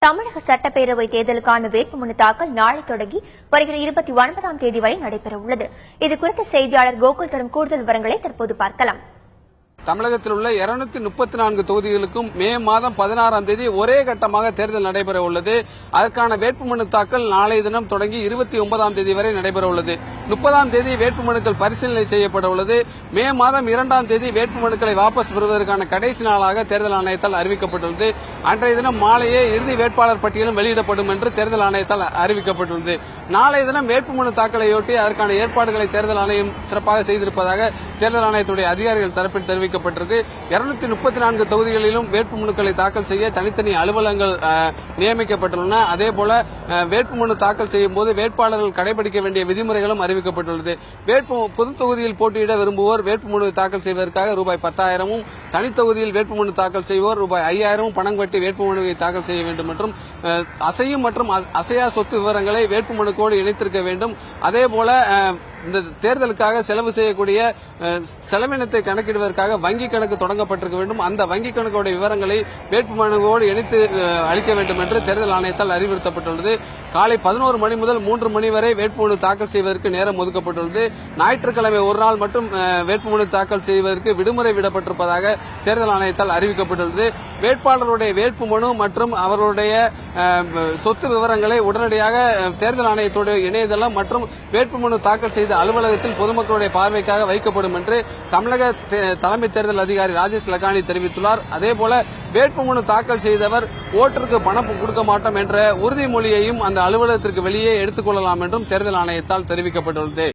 தமிழக சட்டப்பேரவை தேர்தலுக்கான வேட்புமனு தாக்கல் நாளை தொடங்கி வருகிற 29ஆம் தேதி வரை நடைபெறவுள்ளது. இதுகுறித்து செய்தியாளர் கோகுல் தரும் கூடுதல் விவரங்களை தற்போது பார்க்கலாம். தமிழகத்தில் உள்ள 234 தொகுதிகளுக்கும் மே மாதம் 16ஆம் தேதி ஒரே கட்டமாக தேர்தல் நடைபெற உள்ளது. அதற்கான வேட்புமனு தாக்கல் நாளைய தினம் தொடங்கி 29ஆம் தேதி வரை நடைபெற உள்ளது. 30ஆம் தேதி வேட்புமனுக்கள் பரிசீலனை செய்யப்பட உள்ளது. மே மாதம் 2ஆம் தேதி வேட்புமனுக்களை வாபஸ் பெறுவதற்கான கடைசி நாளாக தேர்தல் ஆணையத்தால் அறிவிக்கப்பட்டுள்ளது. அன்றைய தினம் மாலையே இறுதி வேட்பாளர் பட்டியலும் வெளியிடப்படும் என்று தேர்தல் ஆணையத்தால் அறிவிக்கப்பட்டுள்ளது. நாளைய தினம் வேட்புமனு தாக்கலையொட்டி அதற்கான ஏற்பாடுகளை தேர்தல் ஆணையம் சிறப்பாக செய்திருப்பதாக தேர்தல் ஆணையத்துடைய அதிகாரிகள் தரப்பில் தெரிவிக்கப்பட்டிருக்கு. 234 தொகுதிகளிலும் வேட்புமனுக்களை தாக்கல் செய்ய தனித்தனி அலுவலகங்கள் நியமிக்கப்பட்டுள்ளன. அதேபோல வேட்புமனு தாக்கல் செய்யும் போது வேட்பாளர்கள் கடைபிடிக்க வேண்டிய விதிமுறைகளும் அறிவிக்கப்பட்டுள்ளது. பொது தொகுதியில் போட்டியிட விரும்புவோர் வேட்புமனு தாக்கல் செய்வதற்காக ரூபாய் 10,000 தனித்தொகுதியில் வேட்புமனு தாக்கல் செய்வோர் ரூபாய் 5,000 பணம் கட்டி வேட்புமனுவை தாக்கல் செய்ய வேண்டும் என்றும் அசையும் மற்றும் அசையா சொத்து விவரங்களை வேட்புமனுக்கோடு இணைத்திருக்க வேண்டும். அதேபோல இந்த தேர்தலுக்காக செலவு செய்யக்கூடிய செலவினத்தை கணக்கிடுவதற்காக வங்கி கணக்கு தொடங்கப்பட்டிருக்க வேண்டும். அந்த வங்கி கணக்குடைய விவரங்களை வேட்புமனுவோடு இணைத்து அளிக்க வேண்டும் என்று தேர்தல் ஆணையத்தால் அறிவுறுத்தப்பட்டுள்ளது. காலை 11 மணி முதல் 3 மணி வரை வேட்புமனு தாக்கல் செய்வதற்கு நேரம் ஒதுக்கப்பட்டுள்ளது. ஞாயிற்றுக்கிழமை ஒரு நாள் மட்டும் வேட்புமனு தாக்கல் செய்வதற்கு விடுமுறை விடப்பட்டிருப்பதாக தேர்தல் ஆணையத்தால் அறிவிக்கப்பட்டுள்ளது. வேட்பாளருடைய வேட்புமனு மற்றும் அவர்களுடைய சொத்து விவரங்களை உடனடியாக தேர்தல் ஆணையத்தோடு இணையதளம் மற்றும் வேட்புமனு தாக்கல் செய்த அலுவலகத்தில் பொதுமக்களுடைய பார்வைக்காக வைக்கப்படும் என்று தமிழக தலைமை தேர்தல் அதிகாரி ராஜேஷ் லக்கானி தெரிவித்துள்ளார். அதேபோல வேட்புமனு தாக்கல் செய்தவர் ஓட்டிற்கு பணம் கொடுக்க மாட்டோம் என்ற உறுதிமொழியையும் அந்த அலுவலகத்திற்கு வெளியே எடுத்துக் கொள்ளலாம் என்றும் தேர்தல் ஆணையத்தால் தெரிவிக்கப்பட்டுள்ளது.